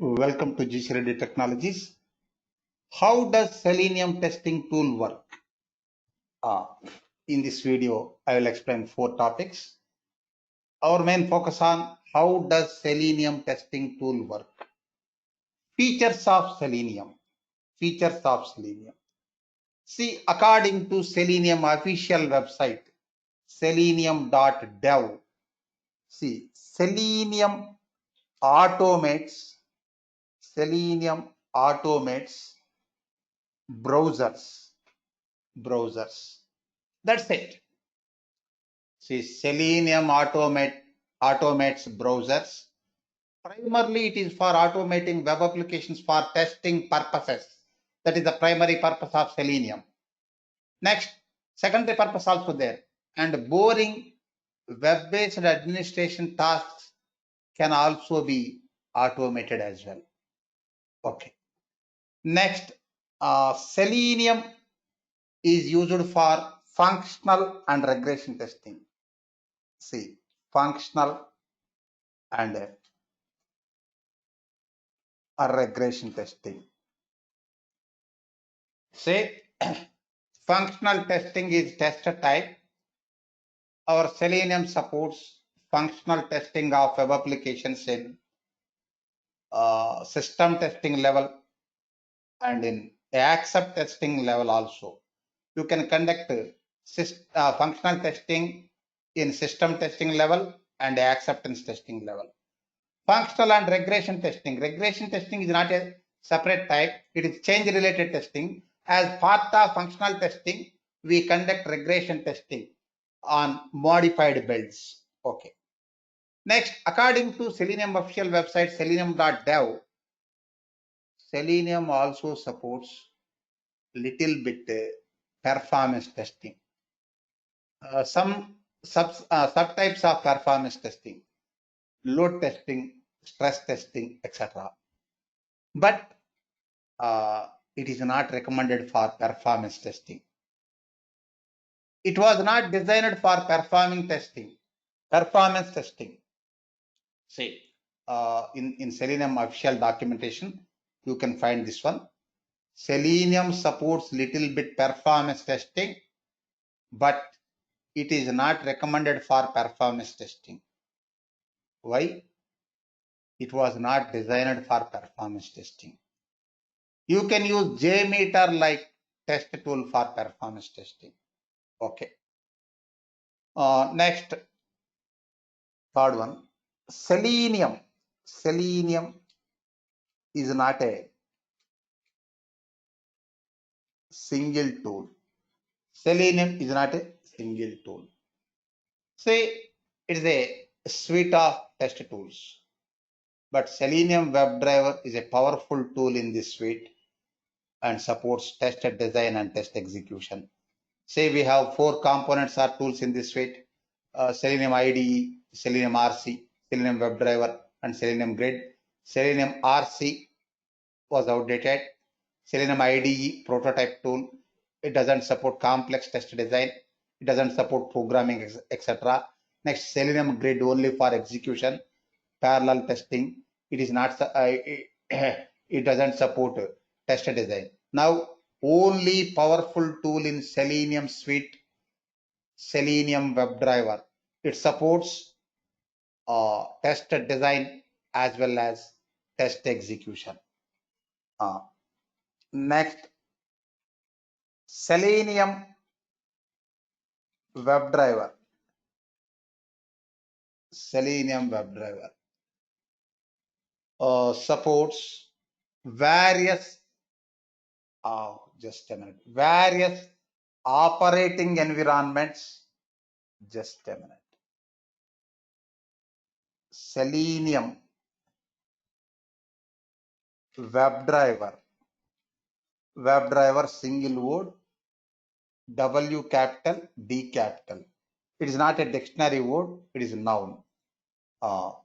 Welcome to GC Reddy Technologies. How does Selenium testing tool work? Uh, in this video, I will explain 4 topics. Our main focus on how does Selenium testing tool work? Features of Selenium. Features of Selenium. See, according to Selenium official website, selenium.dev, see, automates, Selenium automates browsers. That's it. See, Selenium automates browsers. Primarily, it is for automating web applications for testing purposes. That is the primary purpose of Selenium. Next, secondary purpose also there. And boring web-based administration tasks can also be automated as well. Okay. Next, Selenium is used for functional and regression testing. See, functional and regression testing. Say, functional testing is test type. Our Selenium supports functional testing of web applications in system testing level and in accept testing level also. You can conduct functional testing in system testing level and acceptance testing level. Functional and regression testing. Regression testing is not a separate type. It is change related testing. As part of functional testing, we conduct regression testing on modified builds. Okay. Next, according to Selenium official website, selenium.dev, Selenium also supports little bit performance testing. Some subtypes of performance testing, load testing, stress testing, etc. But it is not recommended for performance testing. It was not designed for performance testing. See, in Selenium official documentation, you can find this one. Selenium supports little bit performance testing, but it is not recommended for performance testing. Why? It was not designed for performance testing. You can use JMeter like test tool for performance testing. Okay. Next, third one, Selenium. Selenium is not a single tool. Selenium is not a single tool. Say it is a suite of test tools, but Selenium WebDriver is a powerful tool in this suite and supports test design and test execution. Say we have 4 components or tools in this suite: Selenium IDE, Selenium RC, Selenium WebDriver, and Selenium Grid. Selenium RC was outdated. Selenium IDE prototype tool. It doesn't support complex test design. It doesn't support programming, etc. Next, Selenium Grid only for execution, parallel testing. It is not. It doesn't support test design. Now, only powerful tool in Selenium suite, Selenium WebDriver. It supports test design as well as test execution. Next, Selenium WebDriver. Selenium WebDriver supports various, just a minute, various operating environments. Just a minute. Selenium WebDriver single word, W capital, D capital. It is not a dictionary word, it is a noun.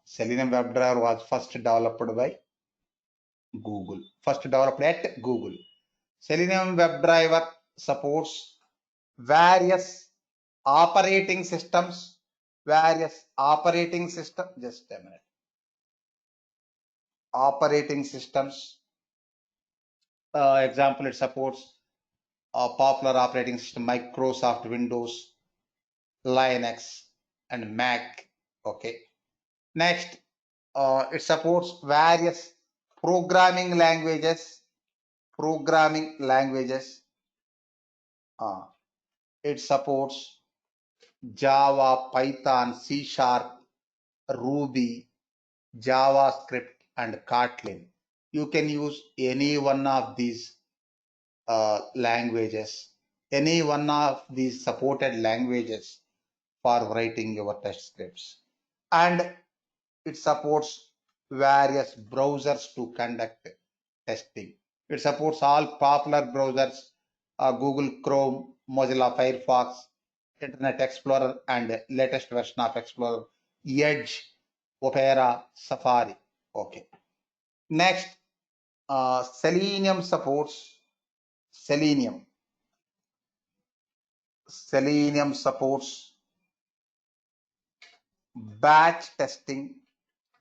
Selenium WebDriver was first developed by Google. First developed at Google. Selenium WebDriver supports various operating systems. Just a minute. operating systems. Example, it supports a popular operating system, Microsoft Windows, Linux, and Mac. Okay. Next, it supports various programming languages. Programming languages. Uh, it supports Java, Python, C Sharp, Ruby, JavaScript, and Kotlin. You can use any one of these languages, any one of these supported languages for writing your test scripts. And it supports various browsers to conduct testing. It supports all popular browsers, Google Chrome, Mozilla Firefox, Internet Explorer, and latest version of Explorer, Edge, Opera, Safari. Okay. Next, Selenium supports Selenium. Selenium supports batch testing.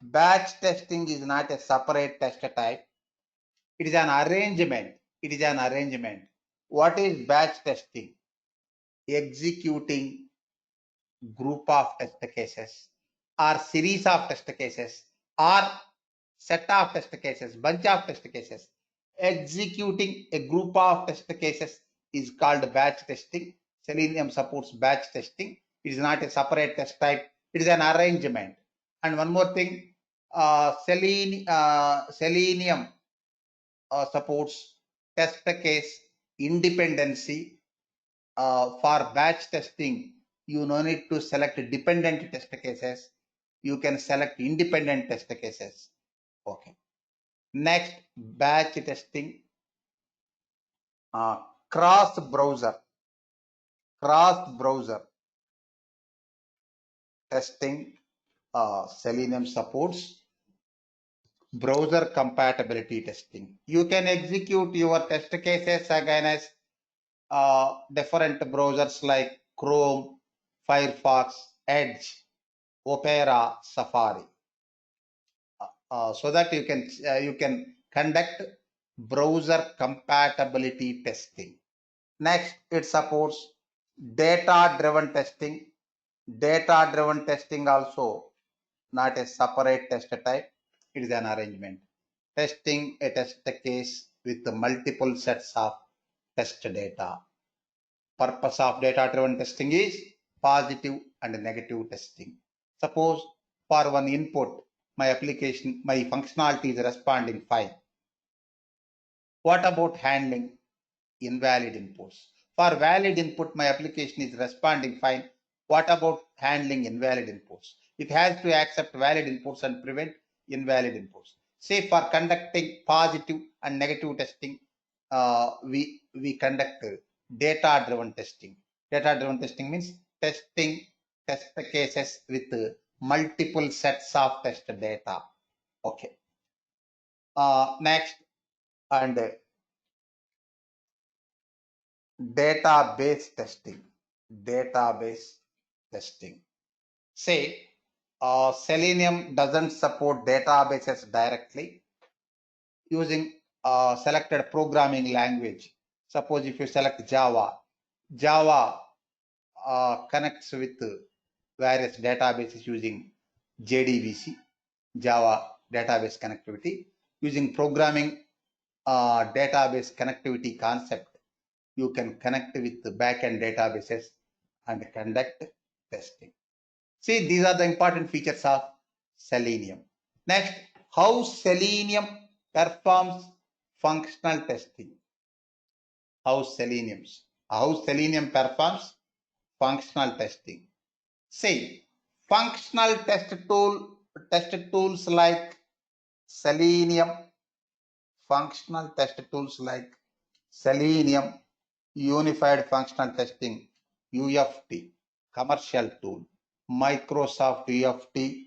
Batch testing is not a separate test type. It is an arrangement. It is an arrangement. What is batch testing? Executing group of test cases or series of test cases or set of test cases, bunch of test cases. Executing a group of test cases is called batch testing. Selenium supports batch testing. It is not a separate test type. It is an arrangement. And one more thing, Selenium supports test case independency. For batch testing, you no need to select dependent test cases. You can select independent test cases. Okay. Next, batch testing, cross browser testing. Selenium supports browser compatibility testing. You can execute your test cases against different browsers like Chrome, Firefox, Edge, Opera, Safari, so that you can conduct browser compatibility testing. Next, it supports data-driven testing. Data-driven testing also not a separate test type. It is an arrangement. Testing a test case with multiple sets of test data. Purpose of data-driven testing is positive and negative testing. Suppose for one input, my application, my functionality is responding fine. What about handling invalid inputs? For valid input, my application is responding fine. What about handling invalid inputs? It has to accept valid inputs and prevent invalid inputs. Say for conducting positive and negative testing, we conduct data-driven testing. Data-driven testing means testing test cases with multiple sets of test data. Okay. Next, and database testing. Database testing. Say, Selenium doesn't support databases directly using selected programming language. Suppose if you select Java, Java connects with various databases using JDBC, Java database connectivity. Using programming database connectivity concept, you can connect with the backend databases and conduct testing. See, these are the important features of Selenium. Next, how Selenium performs functional testing. How Selenium performs functional testing. See, functional test tools like Selenium, functional test tools like Selenium, Unified Functional Testing, UFT, commercial tool, Microsoft UFT,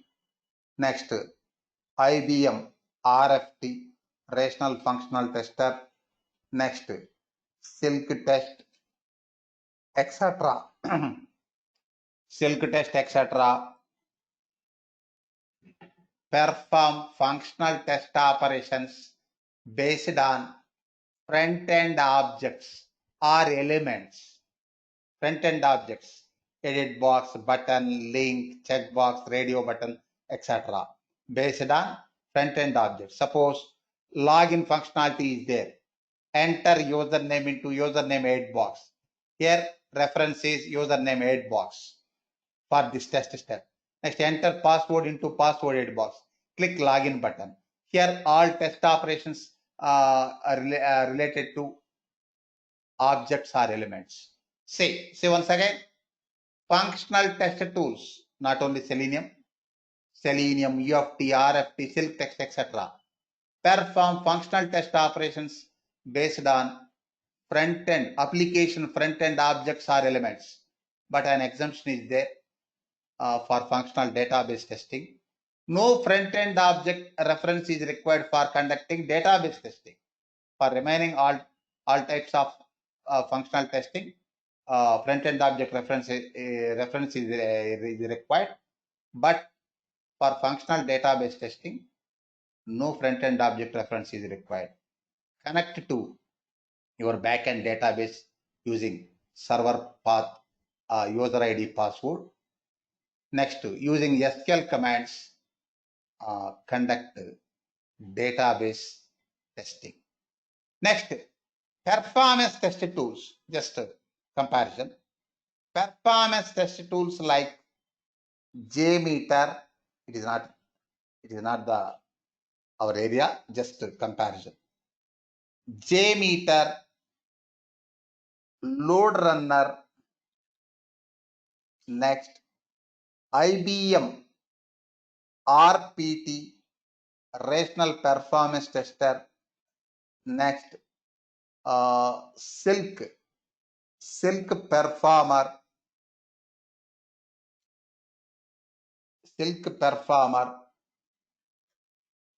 next IBM RFT, Rational Functional Tester, next Silk Test, etc. Silk Test, etc. perform functional test operations based on front-end objects or elements. Front-end objects, edit box, button, link, checkbox, radio button, etc. based on front-end objects. Suppose login functionality is there. Enter username into username aid box. Here reference is username aid box for this test step. Next, enter password into password aid box. Click login button. Here all test operations are related to objects or elements. See once again, functional test tools, not only Selenium, UFT, RFT, Silk text, etc. perform functional test operations based on front-end application, front-end objects or elements. But an exemption is there for functional database testing. No front-end object reference is required for conducting database testing. For remaining all types of functional testing, front-end object reference is required. But for functional database testing, no front-end object reference is required. Connect to your backend database using server path, user ID, password. Next, using SQL commands, conduct database testing. Next, performance test tools, just comparison. Performance test tools like JMeter, it is not our area, just comparison. JMeter, Load Runner, next IBM RPT, Rational Performance Tester, next Silk Performer,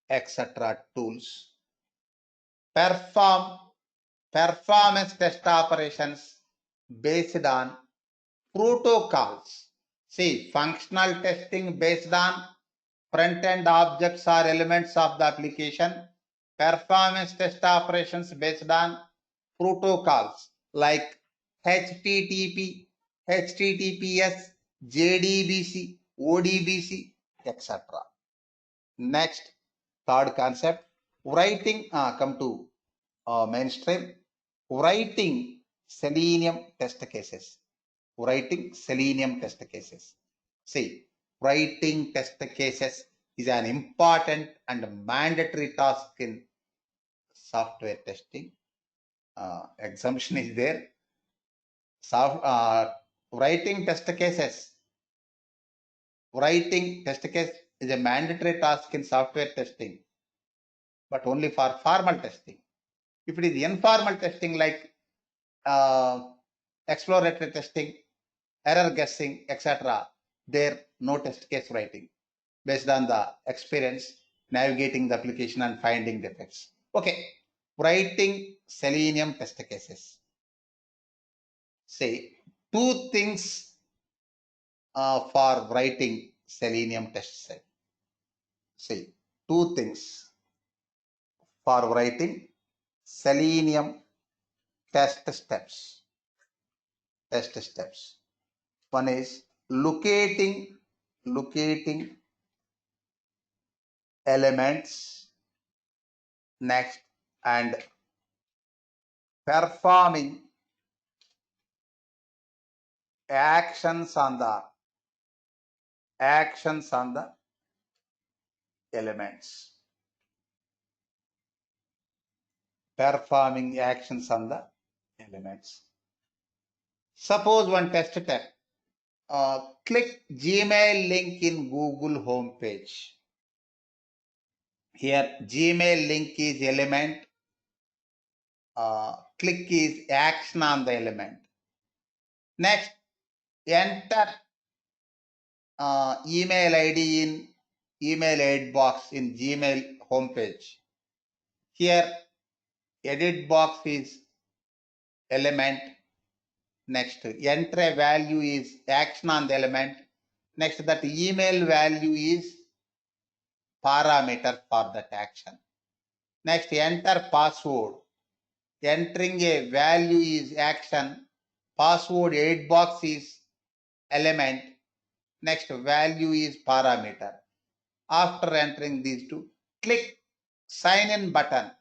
etc. tools. Perform performance test operations based on protocols. See, functional testing based on front-end objects or elements of the application. Performance test operations based on protocols like HTTP, HTTPS, JDBC, ODBC, etc. Next, third concept, writing, come to mainstream, writing Selenium test cases. See, writing test cases is an important and mandatory task in software testing. Exemption is there. Writing test case is a mandatory task in software testing, but only for formal testing. If it is informal testing like exploratory testing, error guessing, etc., there no test case writing based on the experience navigating the application and finding defects. Okay, writing Selenium test cases. Say two things for writing Selenium test set. Say two things for writing Selenium test steps. One is locating elements, next, and performing actions on the elements. Performing actions on the elements. Suppose one test tag. Click Gmail link in Google homepage. Here Gmail link is element. Click is action on the element. Next, enter email ID in email aid box in Gmail homepage. Here edit box is element. Next, enter a value is action on the element. Next, that email value is parameter for that action. Next, enter password. Entering a value is action. Password 8 box is element. Next, value is parameter. After entering these two, click sign in button.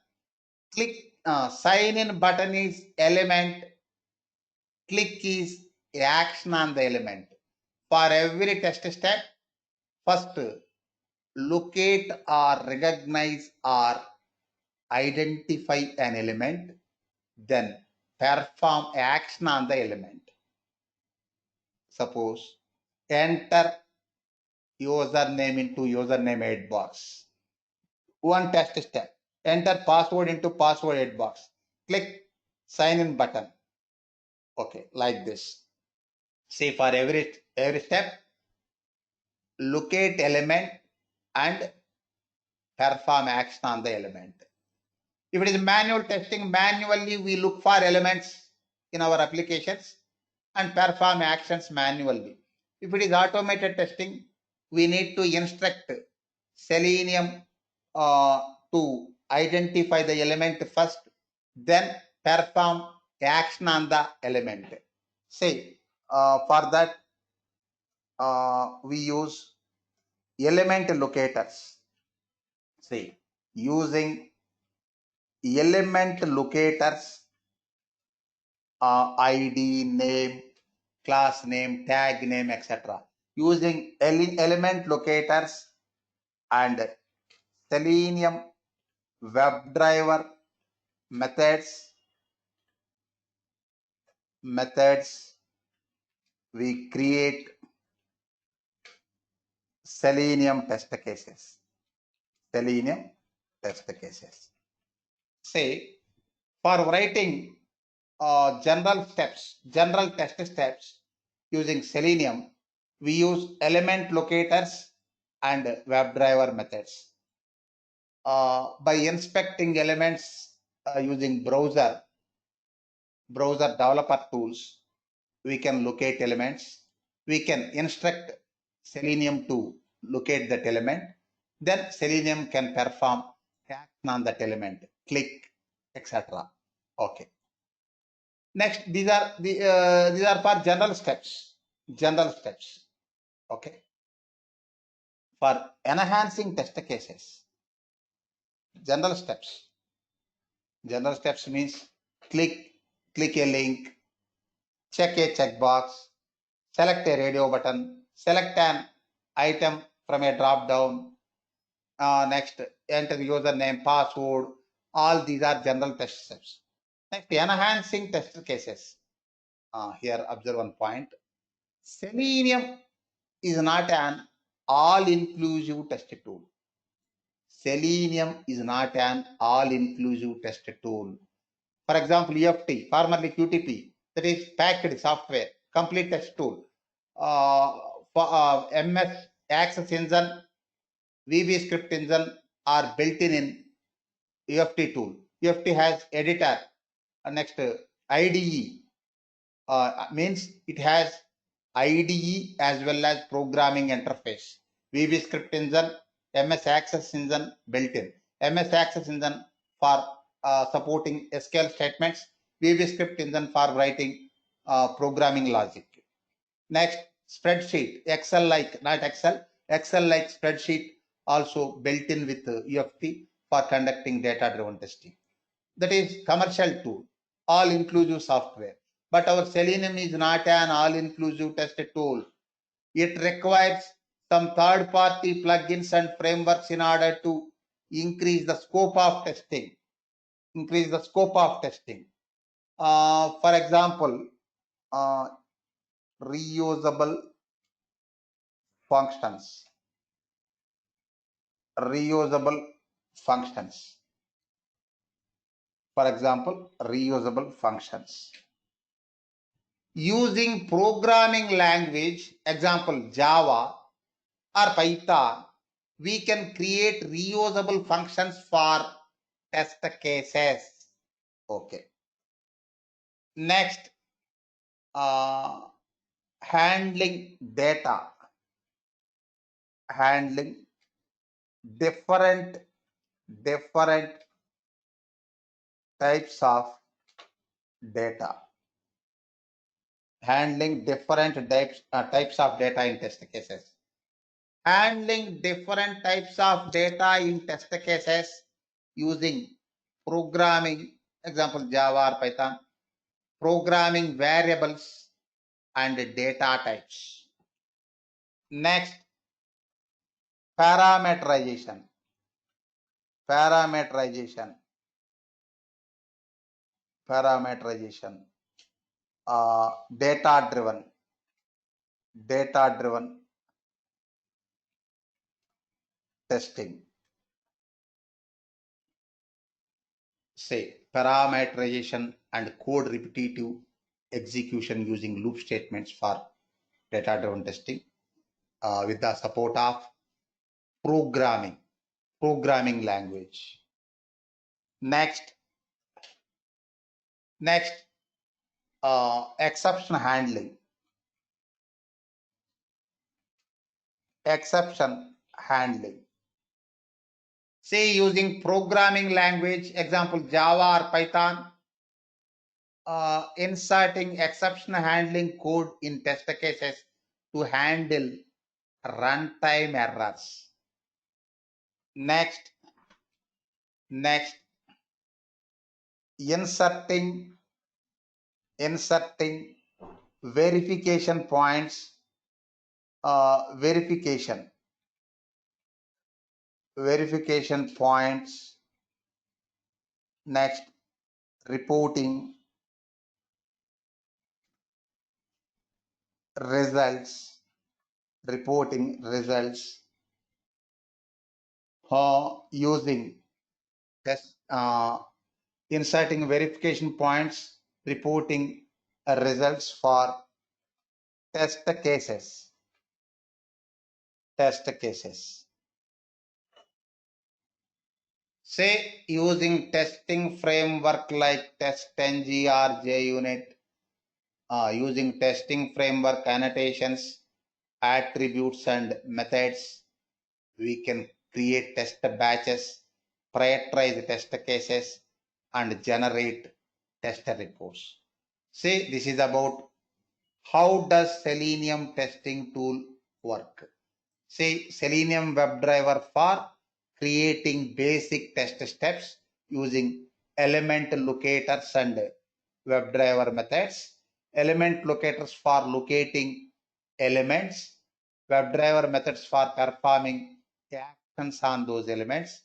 Click sign in button is element. Click is action on the element. For every test step, first locate or recognize or identify an element, then perform action on the element. Suppose enter username into username 8 box. One test step. Enter password into password 8 box. Click sign in button. Okay, like this. See, for every step, locate element and perform action on the element. If it is manual testing, manually we look for elements in our applications and perform actions manually. If it is automated testing, we need to instruct Selenium to identify the element first, then perform action on the element. Say, for that, we use element locators. See, using element locators, ID, name, class name, tag name, etc. Using element locators and Selenium WebDriver methods, we create Selenium test cases. Selenium test cases. Say, for writing general test steps using Selenium, we use element locators and WebDriver methods. By inspecting elements using browser developer tools, we can locate elements. We can instruct Selenium to locate that element. Then Selenium can perform action on that element, click, etc. Okay. Next, these are for general steps. Okay. For enhancing test cases, general steps. General steps means click a link, check a checkbox, select a radio button, select an item from a drop down. Next, enter username, password. All these are general test steps. Next, enhancing test cases. Here, observe one point. Selenium is not an all-inclusive test tool. Selenium is not an all-inclusive test tool. For example, EFT, formerly QTP, that is packed software, complete test tool. For MS Access Engine, VB Script Engine are built in EFT tool. EFT has editor. Next, IDE means it has IDE as well as programming interface. VB Script Engine, MS Access Engine built in. MS Access Engine for supporting SQL statements. VB Script Engine for writing programming logic. Next, spreadsheet, Excel like, not Excel, Excel like spreadsheet also built in with EFT for conducting data-driven testing. That is commercial tool, all-inclusive software. But our Selenium is not an all-inclusive test tool. It requires some third-party plugins and frameworks in order to increase the scope of testing. For example, reusable functions. For example, reusable functions. Using programming language, example Java or Python, we can create reusable functions for test cases. Okay. Next, handling data. different different types of data, handling different types of data in test cases. Handling different types of data in test cases using programming, example Java or Python, programming variables and data types. Next, parameterization. Parameterization. Parameterization. Data driven. Data driven testing. Say parameterization and code repetitive execution using loop statements for data driven testing with the support of programming language. Next, exception handling. Exception handling. Say using programming language, example Java or Python, inserting exception handling code in test cases to handle runtime errors. Next, inserting verification points, verification points. Next, reporting results, using test, inserting verification points, reporting results for test cases. Say using testing framework like TestNG or JUnit, using testing framework annotations, attributes and methods, we can create test batches, prioritize test cases, and generate test reports. Say this is about how does Selenium testing tool work. Say Selenium WebDriver for creating basic test steps using element locators and WebDriver methods. Element locators for locating elements, WebDriver methods for performing actions on those elements.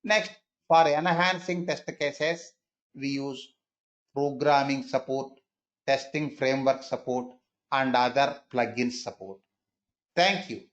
Next, for enhancing test cases, we use programming support, testing framework support, and other plugin support. Thank you.